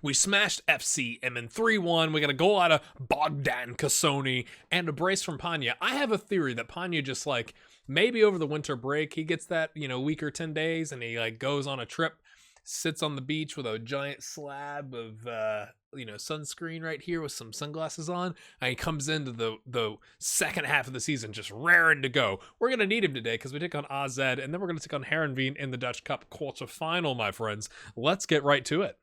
We smashed FCM 3-1. We got a goal out of Bogdan Kasoni and a brace from Panya. I have a theory that Panya just like, maybe over the winter break, he gets that, week or 10 days and he like goes on a trip, sits on the beach with a giant slab of, sunscreen right here with some sunglasses on. And he comes into the second half of the season just raring to go. We're going to need him today because we take on AZ and then we're going to take on Heerenveen in the Dutch Cup quarterfinal, my friends. Let's get right to it.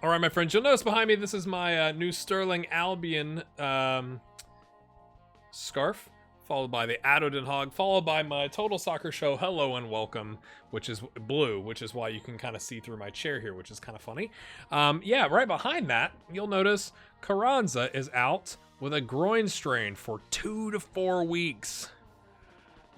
All right, my friends, you'll notice behind me, this is my new Sterling Albion scarf, followed by the Adodin Hog, followed by my Total Soccer Show Hello and Welcome, which is blue, which is why you can kind of see through my chair here, which is kind of funny. Right behind that, you'll notice Carranza is out with a groin strain for 2 to 4 weeks.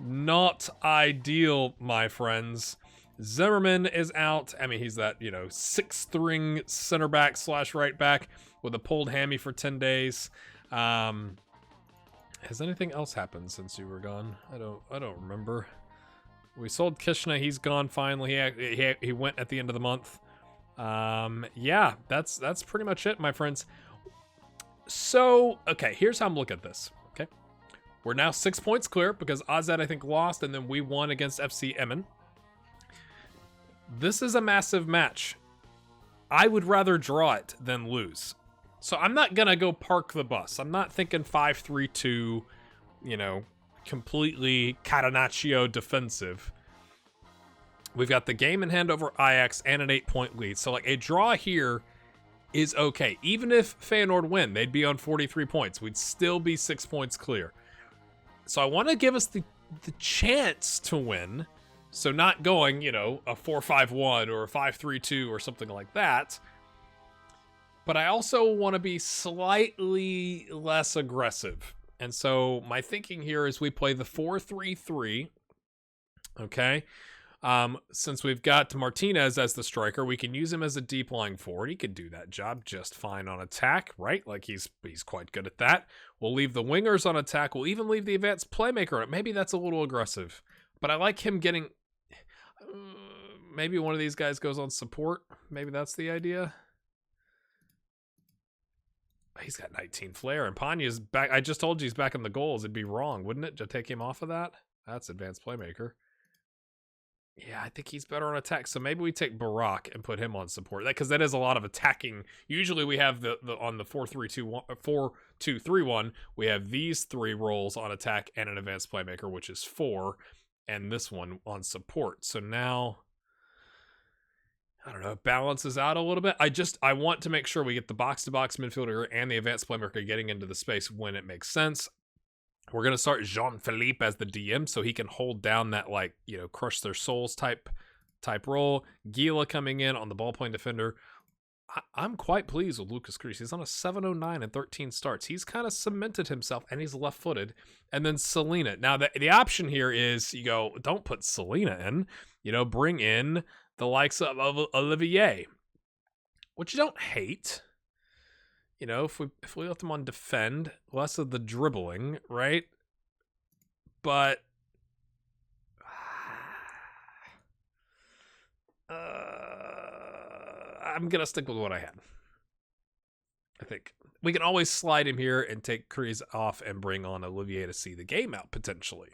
Not ideal, my friends. Zimmerman is out. I mean, he's that, sixth-string center back / right back with a pulled hammy for 10 days. Has anything else happened since you were gone? I don't remember. We sold Kishna. He's gone finally. He went at the end of the month. That's pretty much it, my friends. So, okay, here's how I'm looking at this. Okay, we're now 6 points clear because AZ, I think, lost, and then we won against FC Emmen. This is a massive match. I would rather draw it than lose. So I'm not going to go park the bus. I'm not thinking 5-3-2, completely Catenaccio defensive. We've got the game in hand over Ajax and an 8-point lead. So like a draw here is okay. Even if Feyenoord win, they'd be on 43 points. We'd still be 6 points clear. So I want to give us the chance to win. So not going, a 4-5-1 or a 5-3-2 or something like that. But I also want to be slightly less aggressive. And so my thinking here is we play the 4-3-3. Okay. Since we've got Martinez as the striker, we can use him as a deep lying forward. He could do that job just fine on attack, right? Like he's quite good at that. We'll leave the wingers on attack. We'll even leave the advanced playmaker. Maybe that's a little aggressive. But I like him getting... maybe one of these guys goes on support. Maybe that's the idea. He's got 19 flair, and Panya's back. I just told you he's back in the goals. It'd be wrong, wouldn't it, to take him off of that? That's advanced playmaker. Yeah, I think he's better on attack. So maybe we take Barak and put him on support. Because that is a lot of attacking. Usually we have the on the 4-2-3-1, we have these 3 roles on attack and an advanced playmaker, which is 4. And this one on support. So now, I don't know, it balances out a little bit. I want to make sure we get the box-to-box midfielder and the advanced playmaker getting into the space when it makes sense. We're going to start Jean-Philippe as the DM so he can hold down that, crush their souls type role. Gila coming in on the ball-playing defender. I'm quite pleased with Lucas Crease. He's on a 709 and 13 starts. He's kind of cemented himself, and he's left-footed. And then Selena. Now, the option here is you go, don't put Selena in. Bring in the likes of Olivier, which you don't hate. If we left him on defend, less of the dribbling, right? But I'm going to stick with what I had. I think we can always slide him here and take Crease off and bring on Olivier to see the game out, potentially.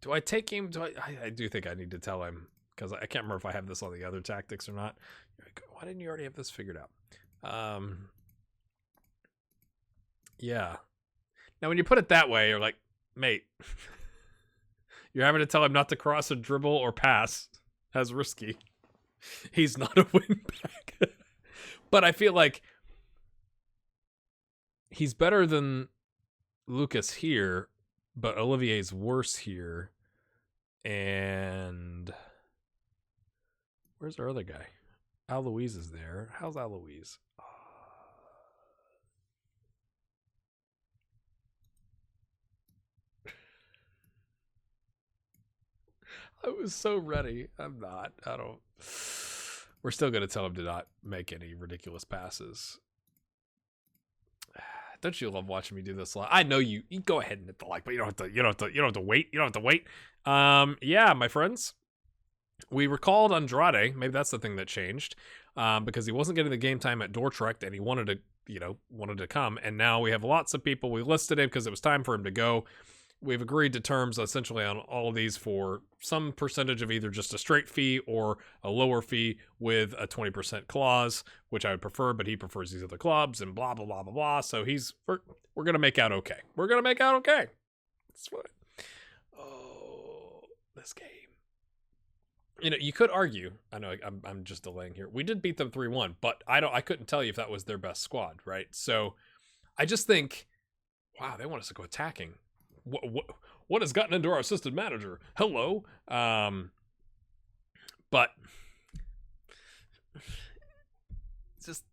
Do I take him? I do think I need to tell him, because I can't remember if I have this on the other tactics or not. Why didn't you already have this figured out? Yeah. Now, when you put it that way, you're like, mate, you're having to tell him not to cross a dribble or pass. That's risky. He's not a wing back. But I feel like he's better than Lucas here, but Olivier's worse here. And where's our other guy? Aloise is there. How's Aloise? I was so ready. I'm not. I don't. We're still going to tell him to not make any ridiculous passes. Don't you love watching me do this a lot? I know you go ahead and hit the like, but you don't have to wait. You don't have to wait. Yeah, my friends. We recalled Andrade. Maybe that's the thing that changed. Because he wasn't getting the game time at Dordrecht and he wanted to come. And now we have lots of people. We listed him because it was time for him to go. We've agreed to terms essentially on all of these for some percentage of either just a straight fee or a lower fee with a 20% clause, which I would prefer, but he prefers these other clubs and blah, blah, blah, blah, blah. So we're going to make out okay. We're going to make out okay. That's fine. Oh, this game. You could argue, I know I'm just delaying here. We did beat them 3-1, but I couldn't tell you if that was their best squad, right? So I just think, wow, they want us to go attacking. What has gotten into our assistant manager? Hello. But it's just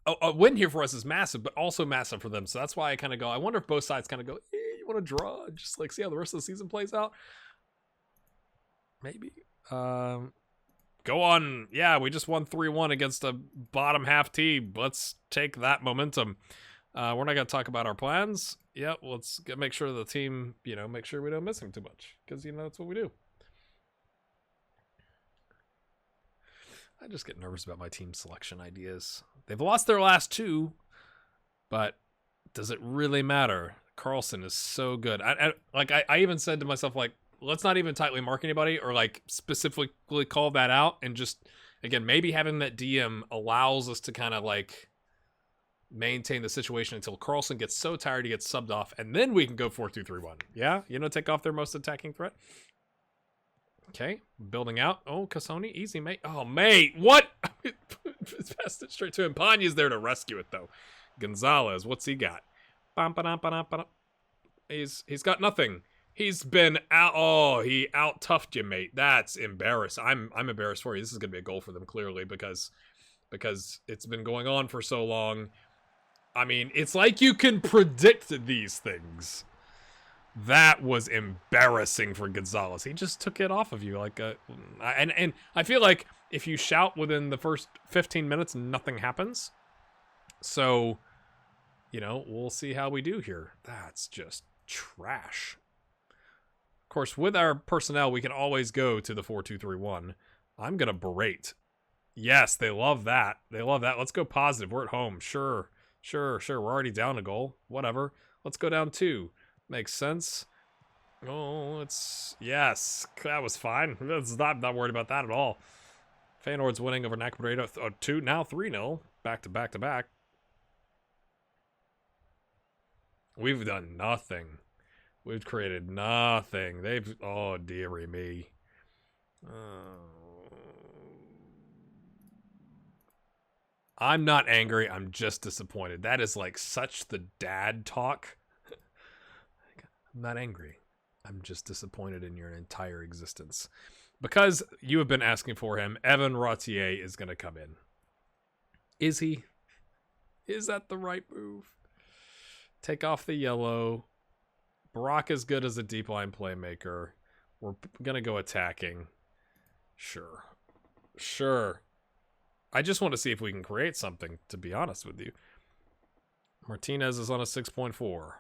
a win here for us is massive, but also massive for them. So that's why I kind of go, I wonder if both sides kind of go, you want to draw? Just like see how the rest of the season plays out? Maybe. Go on. Yeah, we just won 3-1 against a bottom half team. Let's take that momentum. We're not going to talk about our plans. Yep, let's make sure the team, make sure we don't miss him too much. Because, that's what we do. I just get nervous about my team selection ideas. They've lost their last two, but does it really matter? Carlson is so good. I even said to myself, like, let's not even tightly mark anybody or, like, specifically call that out. And just, again, maybe having that DM allows us to kind of, like, maintain the situation until Carlson gets so tired he gets subbed off, and then we can go 4-2-3-1. Yeah, take off their most attacking threat. Okay, building out. Oh, Cassoni, easy, mate. Oh, mate, what? Passed it straight to him. Panya's there to rescue it, though. Gonzalez, what's he got? He's got nothing. He's been out. Oh, he out-toughed you, mate. That's embarrassing. I'm embarrassed for you. This is going to be a goal for them, clearly, because it's been going on for so long. I mean, it's like you can predict these things. That was embarrassing for Gonzalez. He just took it off of you and I feel like if you shout within the first 15 minutes, nothing happens. So, we'll see how we do here. That's just trash. Of course, with our personnel, we can always go to the 4-2-3-1. I'm going to berate. Yes, they love that. Let's go positive. We're at home. Sure. We're already down a goal. Whatever. Let's go down 2. Makes sense. Oh, yes. That was fine. I'm not worried about that at all. Feyenoord's winning over NAC Breda. 2, now 3-0. Back to back. We've done nothing. We've created nothing. Oh, dearie me. I'm not angry. I'm just disappointed. That is like such the dad talk. I'm not angry. I'm just disappointed in your entire existence. Because you have been asking for him, Evan Rautier is going to come in. Is he? Is that the right move? Take off the yellow. Barak is good as a deep line playmaker. We're going to go attacking. Sure. I just want to see if we can create something, to be honest with you. Martinez is on a 6.4.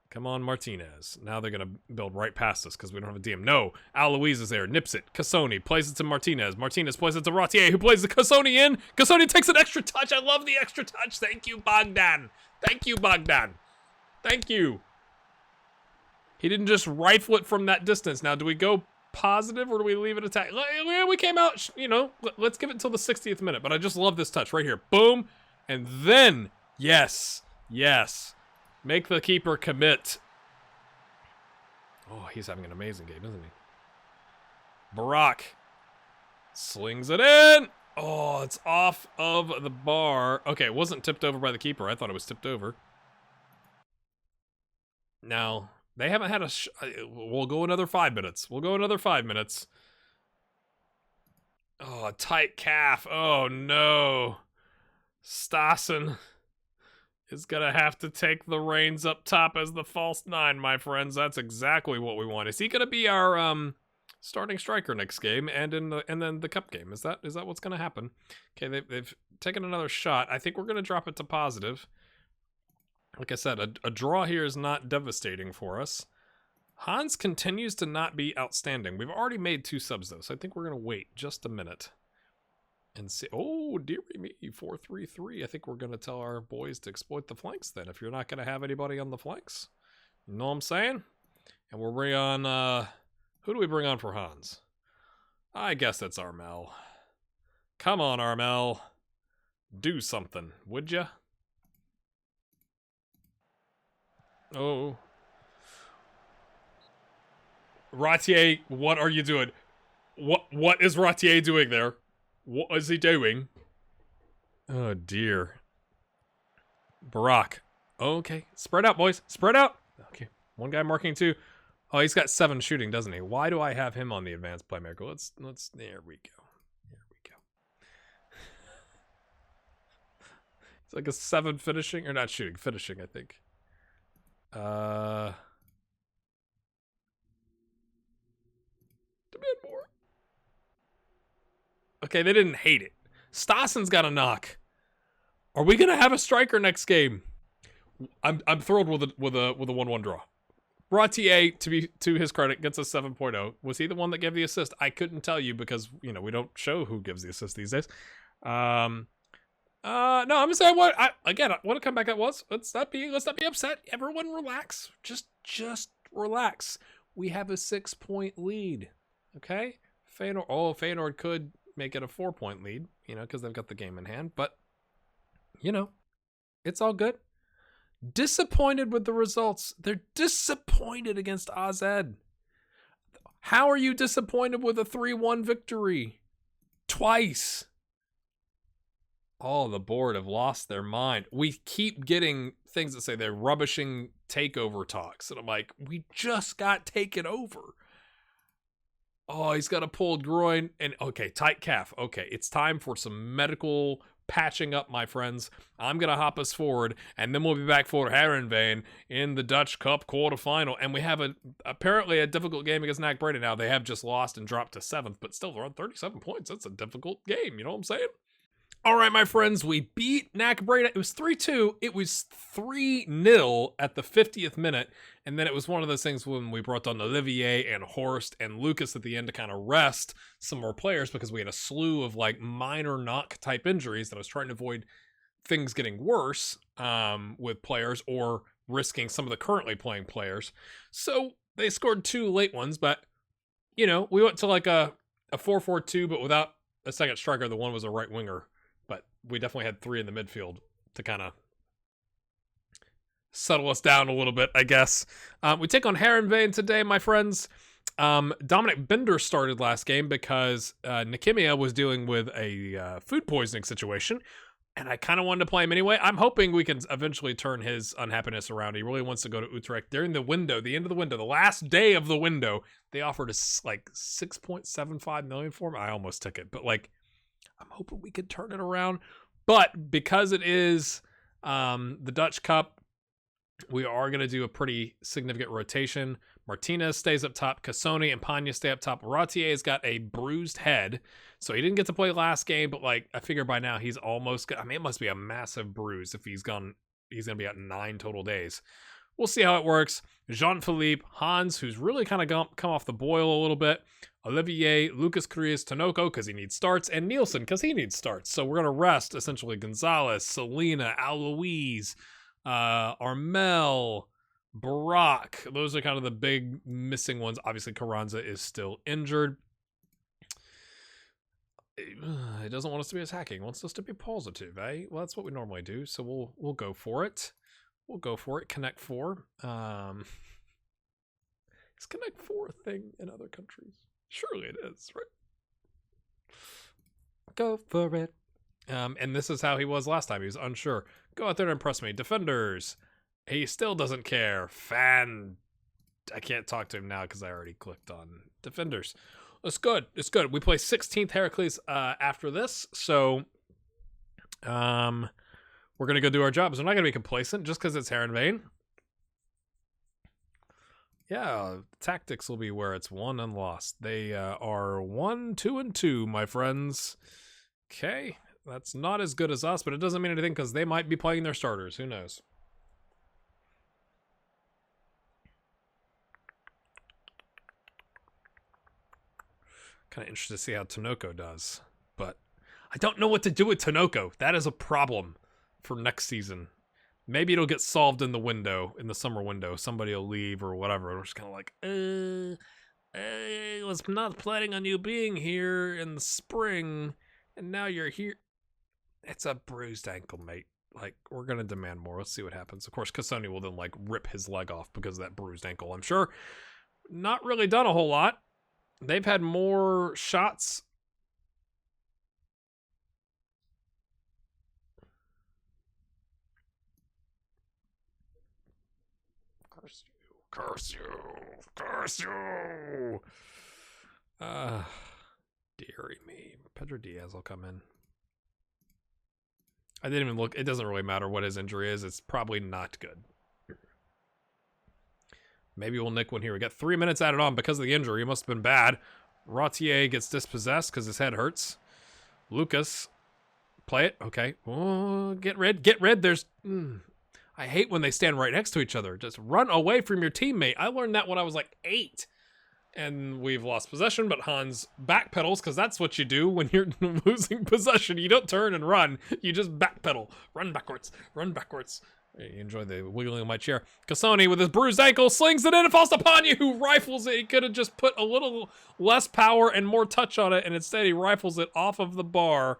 Come on, Martinez. Now they're going to build right past us because we don't have a DM. No, Aloise is there. Nips it. Cassoni plays it to Martinez. Martinez plays it to Rautier, who plays the Cassoni in. Cassoni takes an extra touch. I love the extra touch. Thank you, Bogdan. Thank you. He didn't just rifle it from that distance. Now, do we go positive or do we leave it attack? We came out, let's give it until the 60th minute. But I just love this touch right here. Boom. And then, yes. Make the keeper commit. Oh, he's having an amazing game, isn't he? Barak slings it in. Oh, it's off of the bar. Okay, it wasn't tipped over by the keeper. I thought it was tipped over. Now, they haven't had we'll go another 5 minutes. Oh, a tight calf. Oh, no. Stassen is going to have to take the reins up top as the false 9, my friends. That's exactly what we want. Is he going to be our starting striker next game, and then the cup game. Is that what's going to happen? Okay, they've taken another shot. I think we're going to drop it to positive. Like I said, a draw here is not devastating for us. Hans continues to not be outstanding. We've already made 2 subs, though, so I think we're going to wait just a minute and see. Oh, dearie me, 4-3-3. I think we're going to tell our boys to exploit the flanks then, if you're not going to have anybody on the flanks. You know what I'm saying? And we'll bring on, who do we bring on for Hans? I guess that's Armel. Come on, Armel. Do something, would ya? Oh. Ratier, what are you doing? What is Ratier doing there? What is he doing? Oh, dear. Barack. Okay. Spread out, boys. Spread out. Okay. One guy marking 2. Oh, he's got 7 shooting, doesn't he? Why do I have him on the advanced playmaker? Let's, there we go. There we go. It's like a 7 finishing, or not shooting, finishing, I think. Demand more. Okay, they didn't hate it. Stassen's got a knock. Are we gonna have a striker next game? I'm thrilled with a 1-1 draw. Ratier, to his credit, gets a 7.0. Was he the one that gave the assist? I couldn't tell you because, you know, we don't show who gives the assist these days. No, I'm gonna say what I want to come back. That was let's not be upset. Everyone relax. Just relax. We have a 6-point lead. Okay, Feyenoord could make it a 4-point lead, you know, because they've got the game in hand. But you know, it's all good. Disappointed with the results. They're disappointed against AZ. How are you disappointed with a 3-1 victory? Twice. Oh, the board have lost their mind. We keep getting things that say they're rubbishing takeover talks. And I'm like, we just got taken over. Oh, he's got a pulled groin. And okay, tight calf. Okay, it's time for some medical patching up, my friends. I'm going to hop us forward, and then we'll be back for Heerenveen in the Dutch Cup quarterfinal. And we have apparently a difficult game against NAC Breda now. They have just lost and dropped to 7th, but still they're on 37 points. That's a difficult game. You know what I'm saying? All right, my friends, we beat NAC Breda. It was 3-2. It was 3-0 at the 50th minute. And then it was one of those things when we brought on Olivier and Horst and Lucas at the end to kind of rest some more players because we had a slew of like minor knock type injuries that I was trying to avoid things getting worse with players or risking some of the currently playing players. So they scored 2 late ones, but, you know, we went to like a 4-4-2, but without a second striker. The one was a right winger. But we definitely had 3 in the midfield to kind of settle us down a little bit, I guess. We take on Heerenveen today, my friends. Dominic Bender started last game because Nikimia was dealing with a food poisoning situation, and I kind of wanted to play him anyway. I'm hoping we can eventually turn his unhappiness around. He really wants to go to Utrecht. During the window, the end of the window, the last day of the window, they offered us like 6.75 million for him. I almost took it, but like, I'm hoping we could turn it around. But because it is the Dutch Cup, we are going to do a pretty significant rotation. Martinez stays up top. Cassoni and Panya stay up top. Ratier has got a bruised head, so he didn't get to play last game, but like I figure by now he's almost, I mean, it must be a massive bruise if he's going to be out 9 total days. We'll see how it works. Jean-Philippe, Hans, who's really kind of come off the boil a little bit. Olivier, Lucas Cruz, Tanoko, because he needs starts, and Nielsen, because he needs starts. So we're going to rest, essentially, Gonzalez, Selena, Aloise, Armel, Barak. Those are kind of the big missing ones. Obviously, Carranza is still injured. It doesn't want us to be attacking. It wants us to be positive, eh? Well, that's what we normally do, so we'll go for it. We'll go for it. Connect 4. Is Connect 4 a thing in other countries? Surely it is, right? Go for it. And this is how he was last time. He was unsure. Go out there and impress me. Defenders. He still doesn't care. I can't talk to him now because I already clicked on defenders. It's good. It's good. We play 16th Heracles after this. So we're going to go do our jobs. We're not going to be complacent just because it's Heerenveen. Yeah, tactics will be where it's won and lost. They are 1, 2, and 2, my friends. Okay, that's not as good as us, but it doesn't mean anything because they might be playing their starters. Who knows? Kind of interested to see how Tanoko does, but I don't know what to do with Tanoko. That is a problem for next season. Maybe it'll get solved in the window, in the summer window. Somebody will leave or whatever. We're just kind of like, I was not planning on you being here in the spring, and now you're here. It's a bruised ankle, mate. Like, we're going to demand more. Let's see what happens. Of course, Cassoni will then, like, rip his leg off because of that bruised ankle, I'm sure. Not really done a whole lot. They've had more shots. Curse you. Curse you. Curse you. Deary me. Pedro Diaz will come in. I didn't even look. It doesn't really matter what his injury is. It's probably not good. Maybe we'll nick one here. We got 3 minutes added on because of the injury. It must have been bad. Rautier gets dispossessed because his head hurts. Lucas, play it. Okay. Oh, get rid. Get rid. There's... I hate when they stand right next to each other. Just run away from your teammate. I learned that when I was like 8. And we've lost possession, but Hans backpedals because that's what you do when you're losing possession. You don't turn and run. You just backpedal. Run backwards. Run backwards. You enjoy the wiggling of my chair. Cassoni with his bruised ankle slings it in and falls to Panya, who rifles it. He could have just put a little less power and more touch on it, and instead he rifles it off of the bar.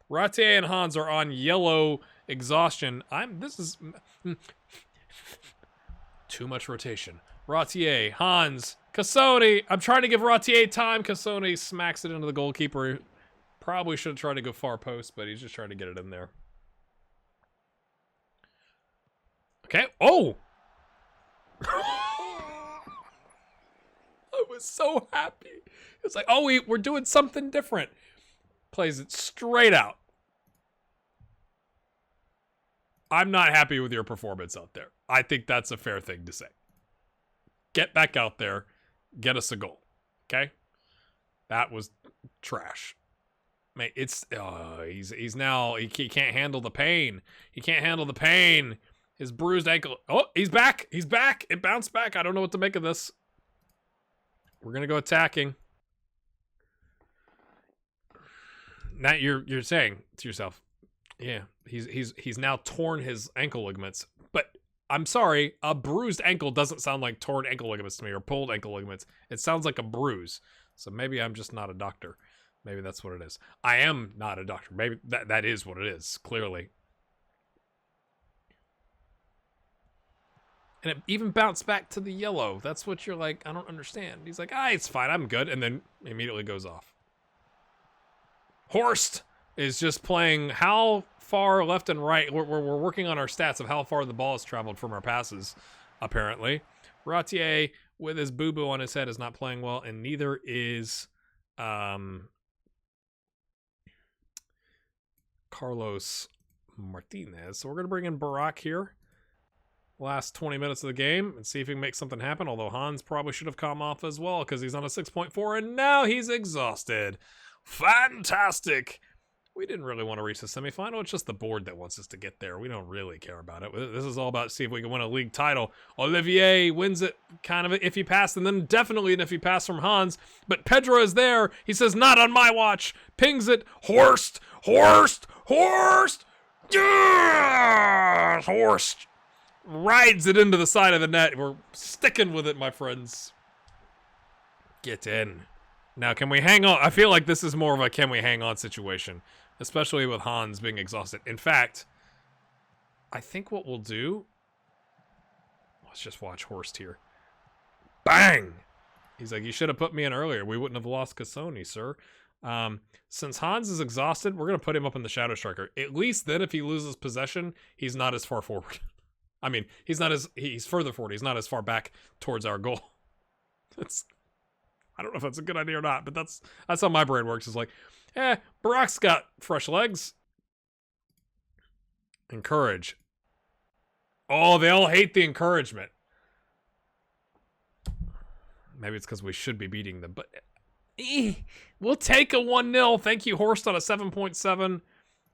Rautier and Hans are on yellow exhaustion. This is too much rotation. Rautier, Hans, Cassoni. I'm trying to give Rautier time. Cassoni smacks it into the goalkeeper. Probably should have tried to go far post, but he's just trying to get it in there. Okay. Oh! I was so happy. It's like, oh, we're doing something different. Plays it straight out. I'm not happy with your performance out there. I think that's a fair thing to say. Get back out there. Get us a goal. Okay? That was trash. Man, it's... he's now... He can't handle the pain. He can't handle the pain. His bruised ankle. Oh, he's back. He's back. It bounced back. I don't know what to make of this. We're going to go attacking. Now you're saying to yourself, yeah, he's now torn his ankle ligaments. But I'm sorry, a bruised ankle doesn't sound like torn ankle ligaments to me or pulled ankle ligaments. It sounds like a bruise. So maybe I'm just not a doctor. Maybe that's what it is. I am not a doctor. Maybe that is what it is, clearly. And it even bounced back to the yellow. That's what you're like, I don't understand. He's like, it's fine, I'm good. And then immediately goes off. Horst is just playing how far left and right. We're working on our stats of how far the ball has traveled from our passes, apparently. Rautier, with his boo-boo on his head, is not playing well. And neither is Carlos Martinez. So we're going to bring in Barak here. Last 20 minutes of the game and see if he can make something happen, although Hans probably should have come off as well because he's on a 6.4 and now he's exhausted. Fantastic. We didn't really want to reach the semifinal. It's just the board that wants us to get there. We don't really care about it. This is all about see if we can win a league title. Olivier wins it, kind of an iffy pass, and then definitely an iffy pass from Hans. But Pedro is there. He says, not on my watch. Pings it. Horst. Horst. Horst. Yeah! Horst. Rides it into the side of the net. We're sticking with it, my friends. Get in. Now, can we hang on? I feel like this is more of a can we hang on situation, especially with Hans being exhausted. In fact, I think what we'll do... Let's just watch Horst here. Bang! He's like, you should have put me in earlier. We wouldn't have lost Cassoni, sir. Since Hans is exhausted, we're going to put him up in the Shadow Striker. At least then if he loses possession, he's not as far forward. I mean, he's further forward. He's not as far back towards our goal. I don't know if that's a good idea or not, but that's how my brain works. It's like, Barak's got fresh legs. Encourage. Oh, they all hate the encouragement. Maybe it's because we should be beating them, but we'll take a 1-0. Thank you, Horst, on a 7.7.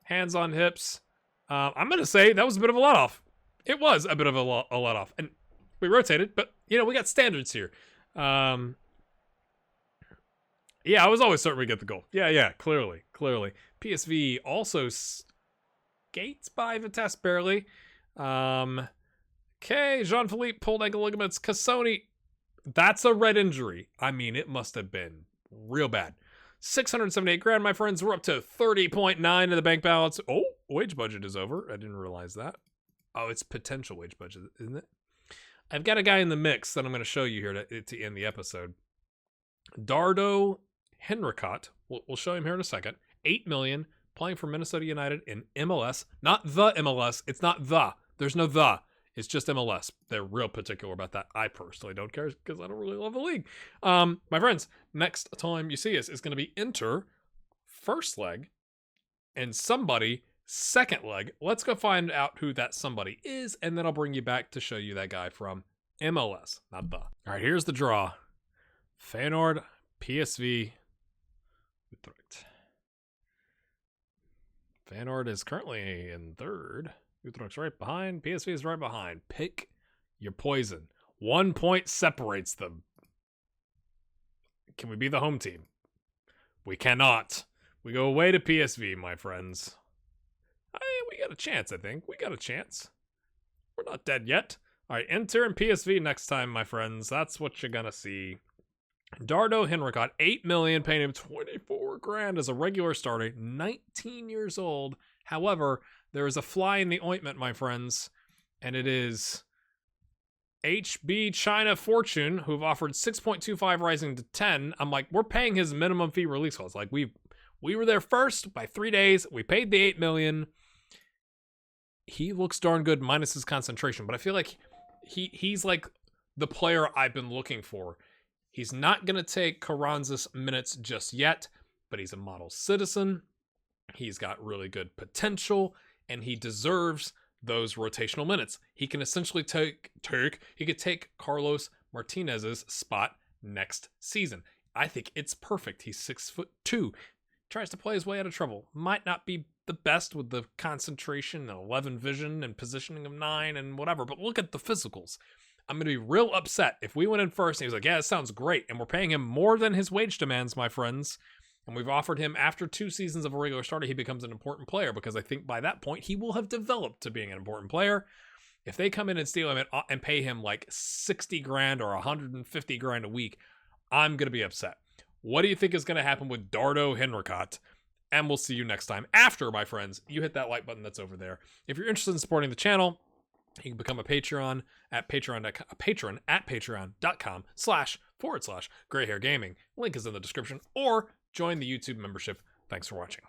Hands on hips. I'm going to say that was a bit of a let-off. It was a bit of a let-off. And we rotated, but, we got standards here. Yeah, I was always certain we'd get the goal. Yeah, clearly. PSV also skates by Vitesse barely. Okay, Jean-Philippe pulled ankle ligaments. Cassoni, that's a red injury. I mean, it must have been real bad. 678 grand, my friends. We're up to 30.9 in the bank balance. Oh, wage budget is over. I didn't realize that. Oh, it's potential wage budget, isn't it? I've got a guy in the mix that I'm going to show you here to end the episode. Dardo Henricat. We'll show him here in a second. 8 million, playing for Minnesota United in MLS. Not the MLS. It's not the. There's no the. It's just MLS. They're real particular about that. I personally don't care because I don't really love the league. My friends, next time you see us is going to be Inter, first leg, and somebody, second leg. Let's go find out who that somebody is, and then I'll bring you back to show you that guy from MLS, not the. All right, here's the draw. Feyenoord, PSV, Utrecht. Feyenoord is currently in third. Utrecht's right behind. PSV is right behind. Pick your poison. 1 point separates them. Can we be the home team? We cannot. We go away to PSV, my friends. We got a chance, I think. We got a chance. We're not dead yet. All right, Inter and PSV next time, my friends. That's what you're going to see. Dardo Henricat, 8 million, paying him 24 grand as a regular starter, 19 years old. However, there is a fly in the ointment, my friends, and it is HB China Fortune, who've offered 6.25 rising to 10. I'm like, we're paying his minimum fee release clause. Like, we were there first by 3 days. We paid the 8 million. He looks darn good minus his concentration, but I feel like he's like the player I've been looking for. He's not going to take Carranza's minutes just yet, but he's a model citizen. He's got really good potential, and he deserves those rotational minutes. He can essentially take Carlos Martinez's spot next season. I think it's perfect. He's 6'2", tries to play his way out of trouble. Might not be the best with the concentration and 11 vision and positioning of 9 and whatever, but look at the physicals. I'm going to be real upset if we went in first and he was like, yeah, it sounds great, and we're paying him more than his wage demands, my friends. And we've offered him, after 2 seasons of a regular starter, he becomes an important player, because I think by that point, he will have developed to being an important player. If they come in and steal him and pay him like 60 grand or 150 grand a week, I'm going to be upset. What do you think is going to happen with Dardo Henricat? And we'll see you next time. After, my friends, you hit that like button that's over there. If you're interested in supporting the channel, you can become a Patreon at patreon.com//grayhairgaming. Link is in the description, or join the YouTube membership. Thanks for watching.